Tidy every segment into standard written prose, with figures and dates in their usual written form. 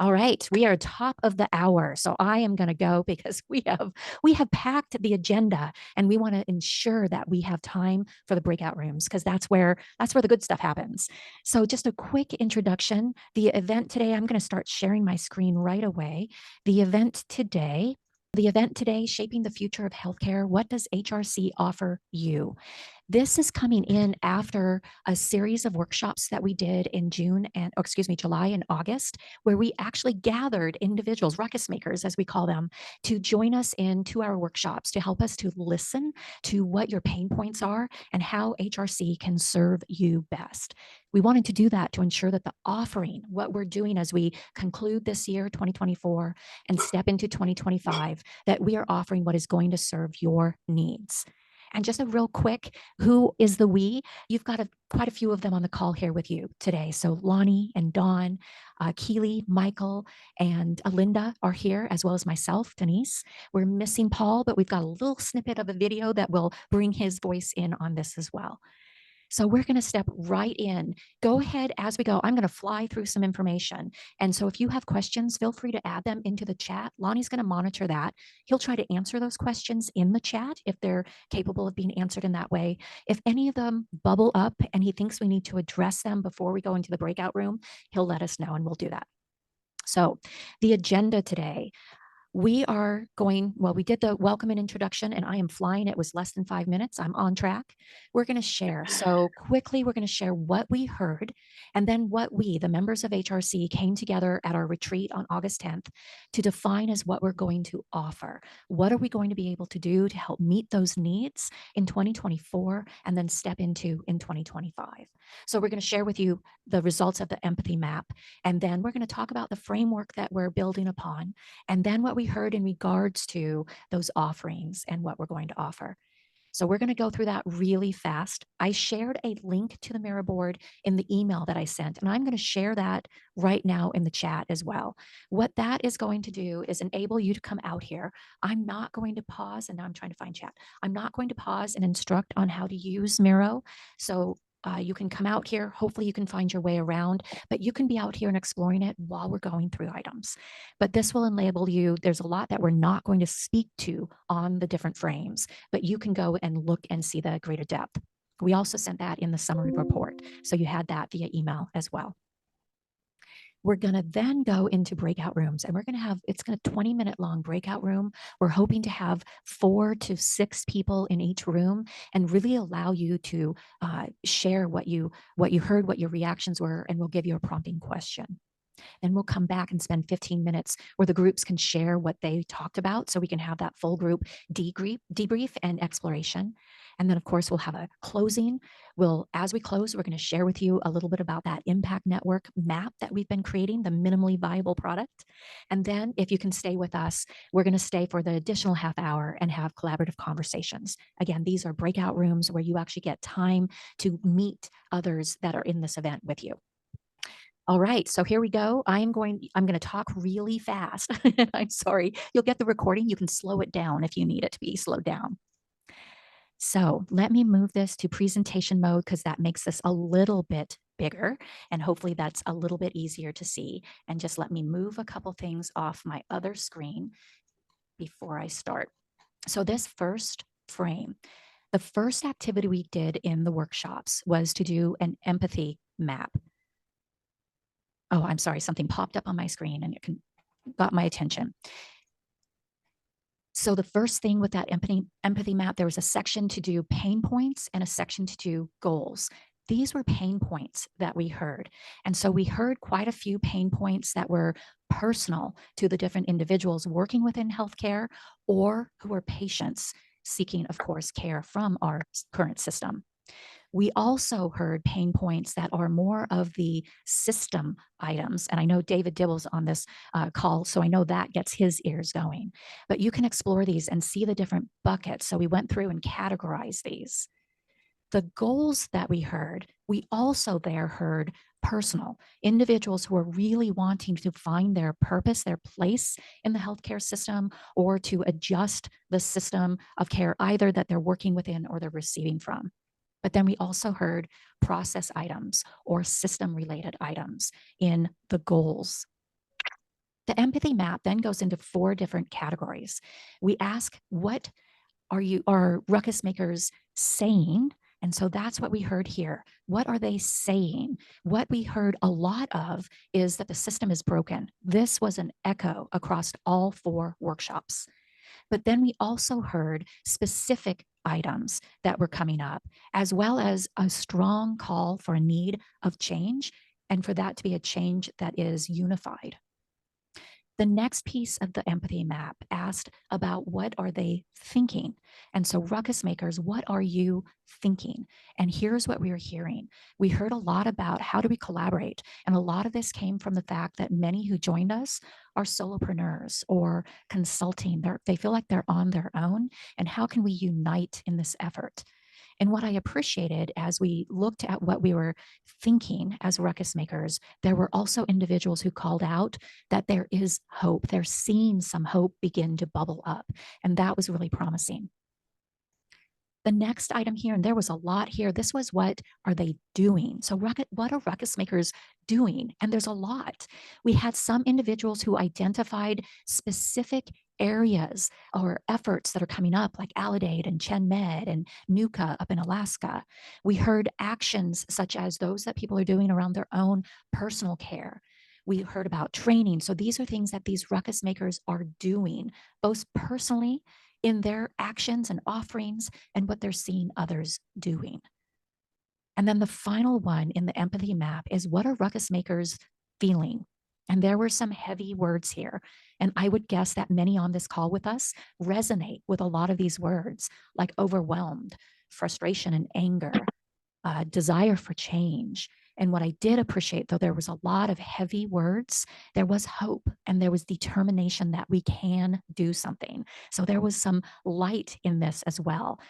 All right, we are top of the hour. So I am going to go because we have packed the agenda and we want to ensure that we have time for the breakout rooms because that's where the good stuff happens. So just a quick introduction. The event today, I'm going to start sharing my screen right away. The event today, Shaping the Future of Healthcare. What does HRC offer you? This is coming in after a series of workshops that we did in July and August, where we actually gathered individuals, ruckus makers, as we call them, to join us in 2-hour workshops to help us to listen to what your pain points are and how HRC can serve you best. We wanted to do that to ensure that the offering, what we're doing as we conclude this year, 2024, and step into 2025, that we are offering what is going to serve your needs. And just a real quick, who is the we? You've got quite a few of them on the call here with you today. So Lonnie and Dawn, Keely, Michael, and Linda are here, as well as myself, Denise. We're missing Paul, but we've got a little snippet of a video that will bring his voice in on this as well. So we're going to step right in. Go ahead as we go. I'm going to fly through some information. And so if you have questions, feel free to add them into the chat. Lonnie's going to monitor that. He'll try to answer those questions in the chat if they're capable of being answered in that way. If any of them bubble up and he thinks we need to address them before we go into the breakout room, he'll let us know and we'll do that. So the agenda today, we did the welcome and introduction, and I am flying. It was less than 5 minutes. I'm on track. We're going to share. So quickly, we're going to share what we heard and then what we, the members of HRC, came together at our retreat on August 10th to define as what we're going to offer. What are we going to be able to do to help meet those needs in 2024 and then step into in 2025? So we're going to share with you the results of the empathy map, and then we're going to talk about the framework that we're building upon, and then what we heard in regards to those offerings and what we're going to offer. So we're going to go through that really fast. I shared a link to the mirror board in the email that I sent, and I'm going to share that right now in the chat as well. What that is going to do is enable you to come out here. I'm not going to pause, and now I'm trying to find chat. I'm not going to pause and instruct on how to use Miro. So you can come out here. Hopefully you can find your way around, but you can be out here and exploring it while we're going through items. But this will enable you. There's a lot that we're not going to speak to on the different frames, but you can go and look and see the greater depth. We also sent that in the summary report. So you had that via email as well. We're going to then go into breakout rooms, and it's going to 20-minute long breakout room. We're hoping to have 4 to 6 people in each room and really allow you to share what you heard, what your reactions were, and we'll give you a prompting question. Then we'll come back and spend 15 minutes where the groups can share what they talked about so we can have that full group debrief and exploration. And then, of course, we'll have a closing. As we close, we're going to share with you a little bit about that impact network map that we've been creating, the minimally viable product. And then if you can stay with us, we're going to stay for the additional half hour and have collaborative conversations. Again, these are breakout rooms where you actually get time to meet others that are in this event with you. All right, so here we go. I'm going to talk really fast. I'm sorry. You'll get the recording. You can slow it down if you need it to be slowed down. So let me move this to presentation mode because that makes this a little bit bigger, and hopefully that's a little bit easier to see. And just let me move a couple things off my other screen before I start. So this first frame, the first activity we did in the workshops was to do an empathy map. Oh, I'm sorry, something popped up on my screen and it got my attention. So the first thing with that empathy map, there was a section to do pain points and a section to do goals. These were pain points that we heard. And so we heard quite a few pain points that were personal to the different individuals working within healthcare or who are patients seeking, of course, care from our current system. We also heard pain points that are more of the system items. And I know David Dibble's on this call, so I know that gets his ears going. But you can explore these and see the different buckets. So we went through and categorized these. The goals that we heard, we also there heard personal individuals who are really wanting to find their purpose, their place in the healthcare system, or to adjust the system of care either that they're working within or they're receiving from. But then we also heard process items or system-related items in the goals. The empathy map then goes into 4 different categories. We ask, what are ruckus makers saying? And so that's what we heard here. What are they saying? What we heard a lot of is that the system is broken. This was an echo across all 4 workshops. But then we also heard specific items that were coming up, as well as a strong call for a need of change, and for that to be a change that is unified. The next piece of the empathy map asked about what are they thinking? And so ruckus makers, what are you thinking? And here's what we were hearing. We heard a lot about how do we collaborate? And a lot of this came from the fact that many who joined us are solopreneurs or consulting. They feel like they're on their own. And how can we unite in this effort? And what I appreciated as we looked at what we were thinking as ruckus makers, there were also individuals who called out that there is hope. They're seeing some hope begin to bubble up. And that was really promising. The next item here, and there was a lot here, this was what are they doing? So what are ruckus makers doing? And there's a lot. We had some individuals who identified specific areas or efforts that are coming up, like Aledade and Chen Med and Nuka up in Alaska. We heard actions such as those that people are doing around their own personal care. We heard about training. So these are things that these ruckus makers are doing, both personally in their actions and offerings and what they're seeing others doing. And then the final one in the empathy map is, what are ruckus makers feeling? And there were some heavy words here. And I would guess that many on this call with us resonate with a lot of these words, like overwhelmed, frustration and anger, desire for change. And what I did appreciate, though there was a lot of heavy words, there was hope and there was determination that we can do something. So there was some light in this as well.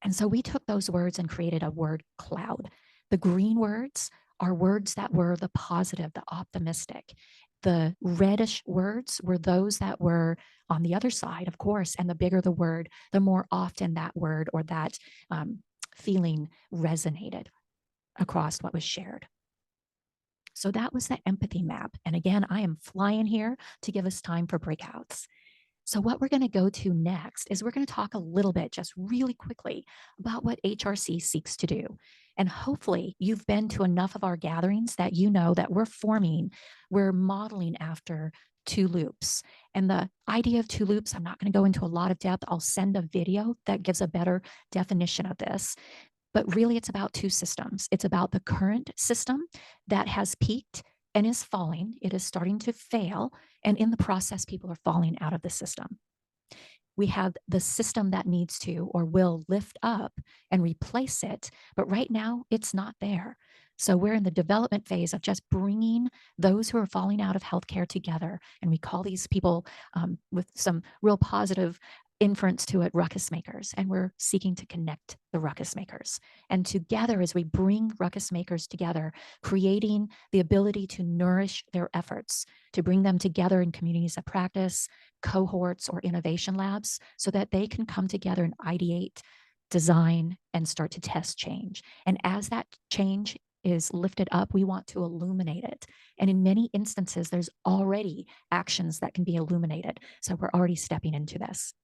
And so we took those words and created a word cloud. The green words are words that were the positive, the optimistic. The reddish words were those that were on the other side, of course, and the bigger the word, the more often that word or that feeling resonated across what was shared. So that was the empathy map. And again, I am flying here to give us time for breakouts. So what we're going to go to next is we're going to talk a little bit, just really quickly, about what HRC seeks to do. And hopefully you've been to enough of our gatherings that you know that we're modeling after 2 loops. And the idea of 2 loops, I'm not going to go into a lot of depth. I'll send a video that gives a better definition of this. But really, it's about 2 systems. It's about the current system that has peaked and is falling. It is starting to fail. And in the process, people are falling out of the system. We have the system that needs to or will lift up and replace it. But right now, it's not there. So we're in the development phase of just bringing those who are falling out of healthcare together. And we call these people with some real positive inference to it, ruckus makers. And we're seeking to connect the ruckus makers. And together, as we bring ruckus makers together, creating the ability to nourish their efforts, to bring them together in communities of practice, cohorts, or innovation labs, so that they can come together and ideate, design, and start to test change. And as that change is lifted up, we want to illuminate it. And in many instances, there's already actions that can be illuminated. So we're already stepping into this.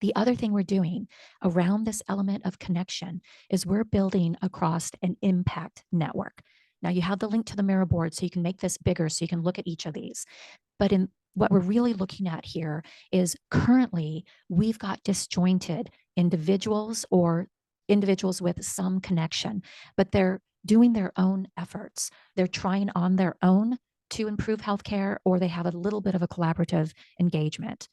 The other thing we're doing around this element of connection is we're building across an impact network. Now you have the link to the mirror board, so you can make this bigger so you can look at each of these. But in what we're really looking at here is currently we've got disjointed individuals or individuals with some connection, but they're doing their own efforts. They're trying on their own to improve healthcare, or they have a little bit of a collaborative engagement.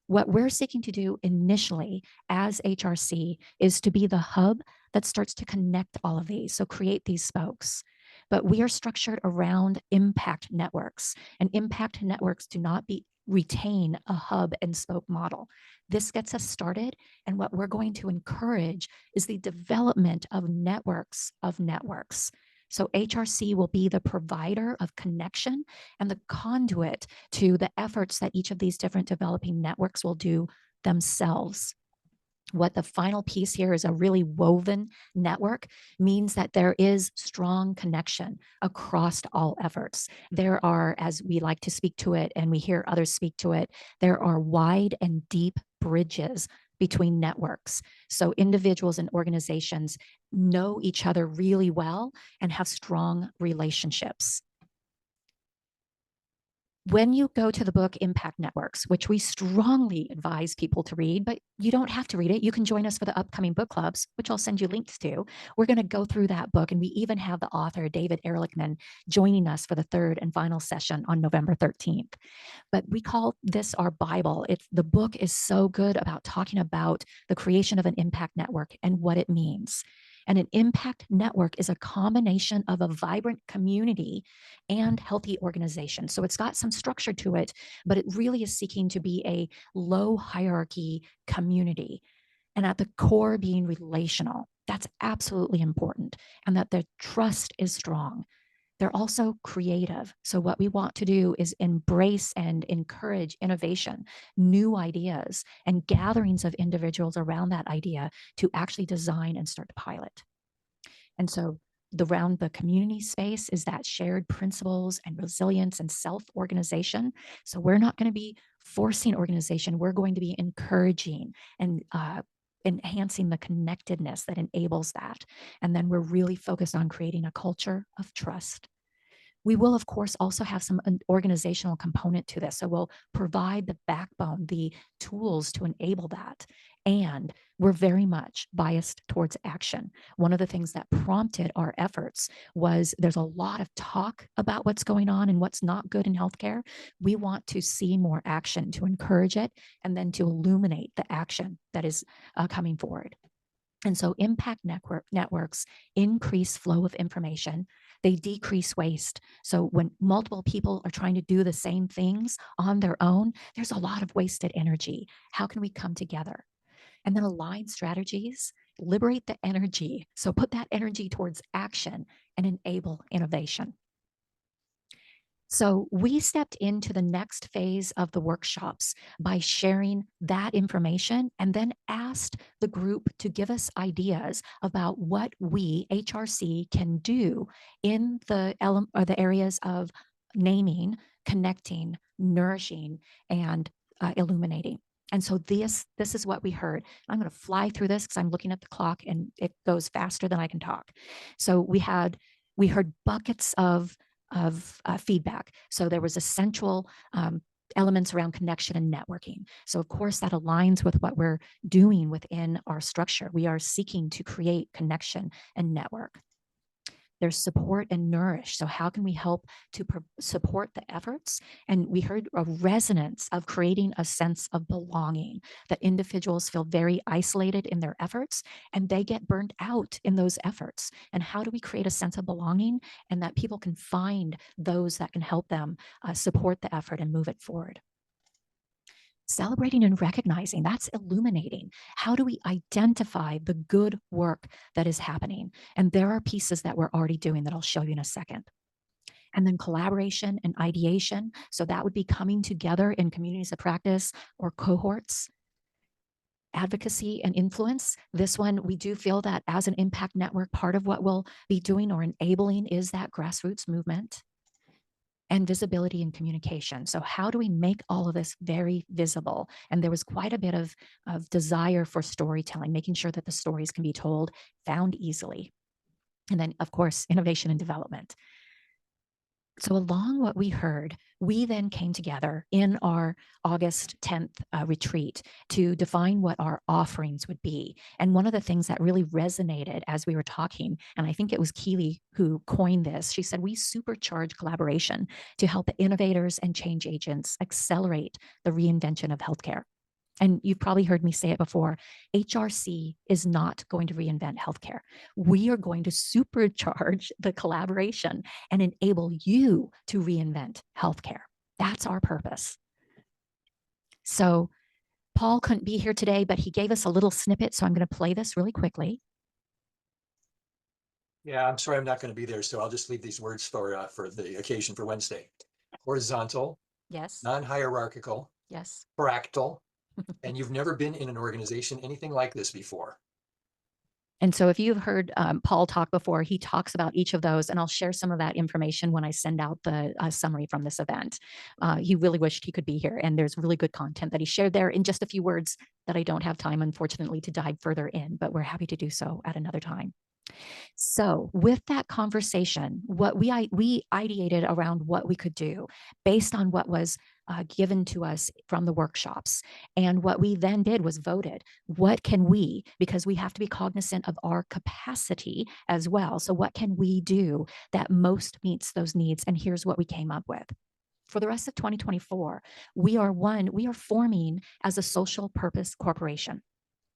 What we're seeking to do initially as HRC is to be the hub that starts to connect all of these, so create these spokes. But we are structured around impact networks, and impact networks do not retain a hub and spoke model. This gets us started, and what we're going to encourage is the development of networks of networks. So HRC will be the provider of connection and the conduit to the efforts that each of these different developing networks will do themselves. What the final piece here is a really woven network means that there is strong connection across all efforts. There are, as we like to speak to it and we hear others speak to it, there are wide and deep bridges between networks. So individuals and organizations know each other really well and have strong relationships. When you go to the book Impact Networks, which we strongly advise people to read, but you don't have to read it. You can join us for the upcoming book clubs, which I'll send you links to. We're going to go through that book, and we even have the author, David Ehrlichman, joining us for the third and final session on November 13th. But we call this our Bible. The book is so good about talking about the creation of an impact network and what it means. And an impact network is a combination of a vibrant community and healthy organization. So it's got some structure to it, but it really is seeking to be a low hierarchy community. And at the core, being relational. That's absolutely important. And that the trust is strong. They're also creative. So, what we want to do is embrace and encourage innovation, new ideas, and gatherings of individuals around that idea to actually design and start to pilot. And so, around the community space is that shared principles and resilience and self-organization. So we're not going to be forcing organization. We're going to be encouraging and enhancing the connectedness that enables that. And then we're really focused on creating a culture of trust. We will, of course, also have some organizational component to this. So we'll provide the backbone, the tools to enable that. And we're very much biased towards action. One of the things that prompted our efforts was there's a lot of talk about what's going on and what's not good in healthcare. We want to see more action to encourage it and then to illuminate the action that is coming forward. And so impact networks increase flow of information. They decrease waste. So when multiple people are trying to do the same things on their own, there's a lot of wasted energy. How can we come together? And then align strategies, liberate the energy. So put that energy towards action and enable innovation. So we stepped into the next phase of the workshops by sharing that information and then asked the group to give us ideas about what we, HRC, can do in the areas of naming, connecting, nourishing, and illuminating. And so this is what we heard. I'm going to fly through this because I'm looking at the clock and it goes faster than I can talk. So we heard buckets of feedback. So there was essential elements around connection and networking. So of course that aligns with what we're doing within our structure. We are seeking to create connection and network. There's support and nourish. So how can we help to support the efforts? And we heard a resonance of creating a sense of belonging, that individuals feel very isolated in their efforts and they get burned out in those efforts. And how do we create a sense of belonging and that people can find those that can help them support the effort and move it forward? Celebrating and recognizing, that's illuminating. How do we identify the good work that is happening? And there are pieces that we're already doing that I'll show you in a second. And then collaboration and ideation. So that would be coming together in communities of practice or cohorts. Advocacy and influence. This one, we do feel that as an impact network, part of what we'll be doing or enabling is that grassroots movement. And visibility and communication. So how do we make all of this very visible? And there was quite a bit of desire for storytelling, making sure that the stories can be told, found easily. And then, of course, innovation and development. So along what we heard, we then came together in our August 10th retreat to define what our offerings would be. And one of the things that really resonated as we were talking, and I think it was Keely who coined this, she said, we supercharge collaboration to help the innovators and change agents accelerate the reinvention of healthcare. And you've probably heard me say it before, HRC is not going to reinvent healthcare. We are going to supercharge the collaboration and enable you to reinvent healthcare. That's our purpose. So Paul couldn't be here today, but he gave us a little snippet, so I'm going to play this really quickly. Yeah, I'm sorry I'm not going to be there, so I'll just leave these words for the occasion for Wednesday. Horizontal, Yes. non-hierarchical, Yes. fractal, And you've never been in an organization anything like this before. And so if you've heard Paul talk before, he talks about each of those, and I'll share some of that information when I send out the summary from this event. He really wished he could be here, and there's really good content that he shared there in just a few words that I don't have time, unfortunately, to dive further in, but we're happy to do so at another time. So, with that conversation, what we ideated around what we could do based on what was given to us from the workshops, and what we then did was voted. What can we? Because we have to be cognizant of our capacity as well. So, what can we do that most meets those needs? And here's what we came up with. For the rest of 2024, we are forming as a social purpose corporation.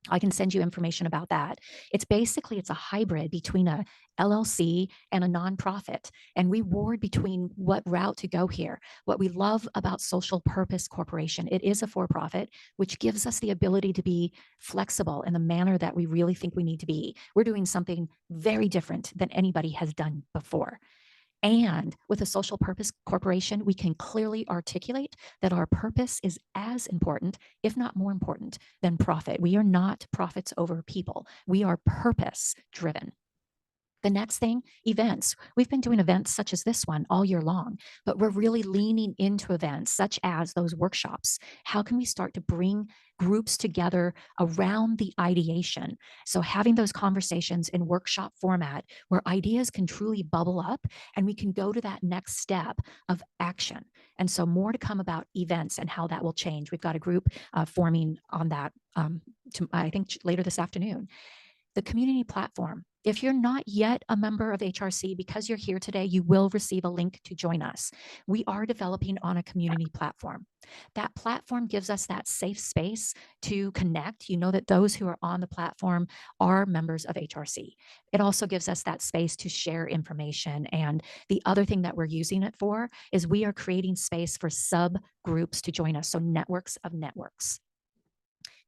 I can send you information about that. It's a hybrid between a LLC and a nonprofit. And we ward between what route to go here. What we love about Social Purpose Corporation, it is a for-profit, which gives us the ability to be flexible in the manner that we really think we need to be. We're doing something very different than anybody has done before. And with a social purpose corporation, we can clearly articulate that our purpose is as important, if not more important, than profit. We are not profits over people. We are purpose driven. The next thing, events. We've been doing events such as this one all year long, but we're really leaning into events such as those workshops. How can we start to bring groups together around the ideation? So, having those conversations in workshop format where ideas can truly bubble up and we can go to that next step of action. And so, more to come about events and how that will change. We've got a group forming on that, I think, later this afternoon. The community platform. If you're not yet a member of HRC, because you're here today, you will receive a link to join us. We are developing on a community platform. That platform gives us that safe space to connect. You know that those who are on the platform are members of HRC. It also gives us that space to share information. And the other thing that we're using it for is we are creating space for subgroups to join us. So networks of networks.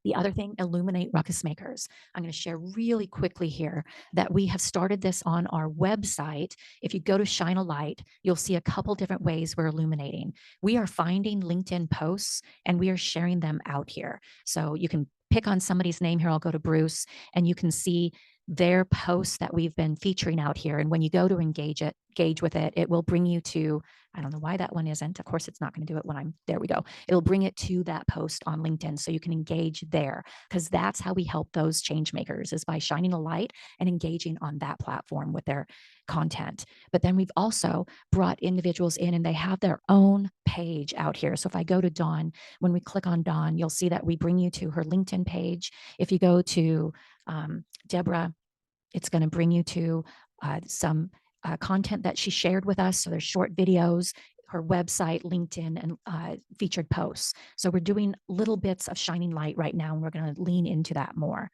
The other thing, illuminate ruckus makers. I'm going to share really quickly here that we have started this on our website. If you go to Shine a Light, you'll see a couple different ways we're illuminating. We are finding LinkedIn posts and we are sharing them out here. So you can pick on somebody's name here. I'll go to Bruce, and you can see their posts that we've been featuring out here. And when you go to engage with it, it will bring you to, I don't know why that one isn't. Of course, it's not going to do it when there we go. It'll bring it to that post on LinkedIn so you can engage there, because that's how we help those change makers, is by shining a light and engaging on that platform with their content. But then we've also brought individuals in and they have their own page out here. So if I go to Dawn, when we click on Dawn, you'll see that we bring you to her LinkedIn page. If you go to Deborah, it's going to bring you to some content that she shared with us. So there's short videos, her website, LinkedIn, and featured posts. So we're doing little bits of shining light right now, and we're going to lean into that more.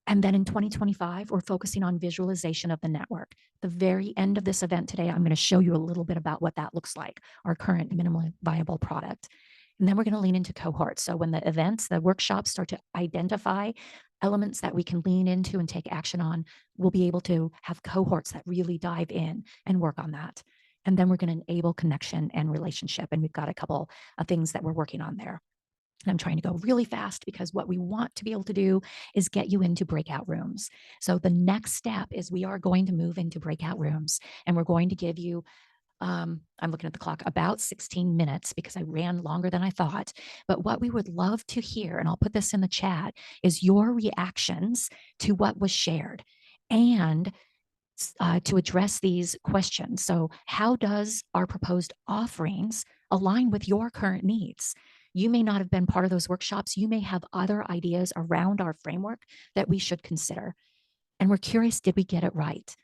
And then in 2025, we're focusing on visualization of the network. The very end of this event today, I'm going to show you a little bit about what that looks like, our current minimally viable product. And then we're going to lean into cohorts. So when the events, the workshops start to identify elements that we can lean into and take action on, we'll be able to have cohorts that really dive in and work on that. And then we're going to enable connection and relationship. And we've got a couple of things that we're working on there. And I'm trying to go really fast because what we want to be able to do is get you into breakout rooms. So the next step is we are going to move into breakout rooms, and we're going to give you I'm looking at the clock, about 16 minutes, because I ran longer than I thought. But what we would love to hear, and I'll put this in the chat, is your reactions to what was shared and to address these questions. So, how does our proposed offerings align with your current needs? You may not have been part of those workshops. You may have other ideas around our framework that we should consider. And we're curious, did we get it right?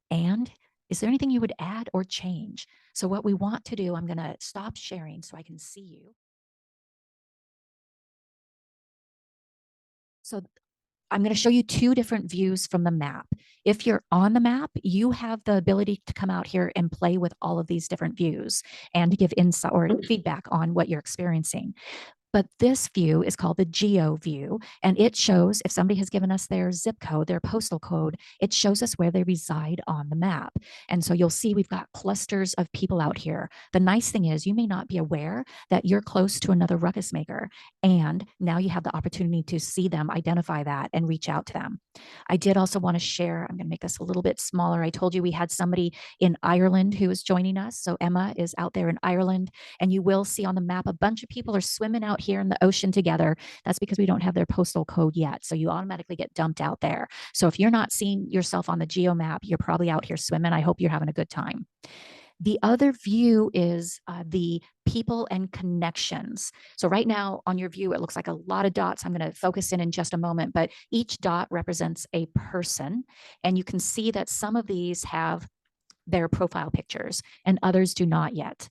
And is there anything you would add or change? So what we want to do, I'm going to stop sharing so I can see you. So I'm going to show you two different views from the map. If you're on the map, you have the ability to come out here and play with all of these different views and to give insight or feedback on what you're experiencing. But this view is called the geo view, and it shows if somebody has given us their zip code, their postal code, it shows us where they reside on the map. And so you'll see we've got clusters of people out here. The nice thing is you may not be aware that you're close to another ruckus maker. And now you have the opportunity to see them, identify that, and reach out to them. I did also want to share, I'm going to make this a little bit smaller. I told you we had somebody in Ireland who is joining us. So Emma is out there in Ireland, and you will see on the map a bunch of people are swimming out here in the ocean together. That's because we don't have their postal code yet. So you automatically get dumped out there. So if you're not seeing yourself on the geo map, you're probably out here swimming. I hope you're having a good time. The other view is the people and connections. So right now on your view, it looks like a lot of dots. I'm going to focus in just a moment, but each dot represents a person. And you can see that some of these have their profile pictures and others do not yet.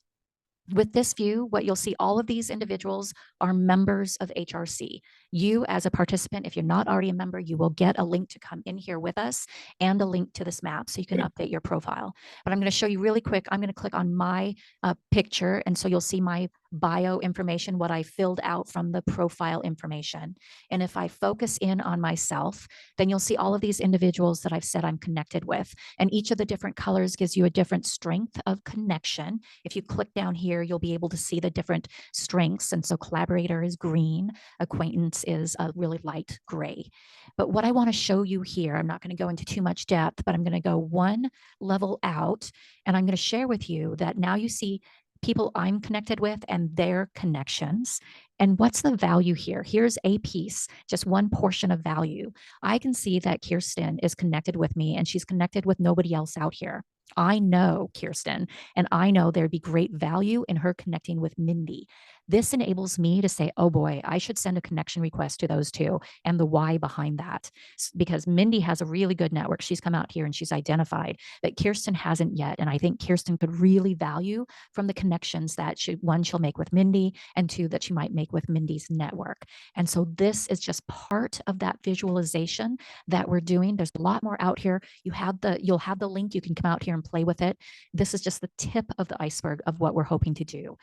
With this view, what you'll see, all of these individuals are members of HRC. You as a participant, if you're not already a member, you will get a link to come in here with us and a link to this map so you can update your profile. But I'm going to show you really quick. I'm going to click on my picture. And so you'll see my bio information, what I filled out from the profile information. And if I focus in on myself, then you'll see all of these individuals that I've said I'm connected with. And each of the different colors gives you a different strength of connection. If you click down here, you'll be able to see the different strengths. And so collaborator is green, acquaintance is a really light gray. But what I want to show you here, I'm not going to go into too much depth, but I'm going to go one level out, and I'm going to share with you that now you see people I'm connected with and their connections. And what's the value here? Here's a piece, just one portion of value. I can see that Kirsten is connected with me and she's connected with nobody else out here. I know Kirsten, and I know there'd be great value in her connecting with Mindy. This enables me to say, oh boy, I should send a connection request to those two, and the why behind that. Because Mindy has a really good network. She's come out here and she's identified, but Kirsten hasn't yet. And I think Kirsten could really value from the connections that one, she'll make with Mindy, and two, that she might make with Mindy's network. And so this is just part of that visualization that we're doing. There's a lot more out here. You'll have the link. You can come out here and play with it. This is just the tip of the iceberg of what we're hoping to do.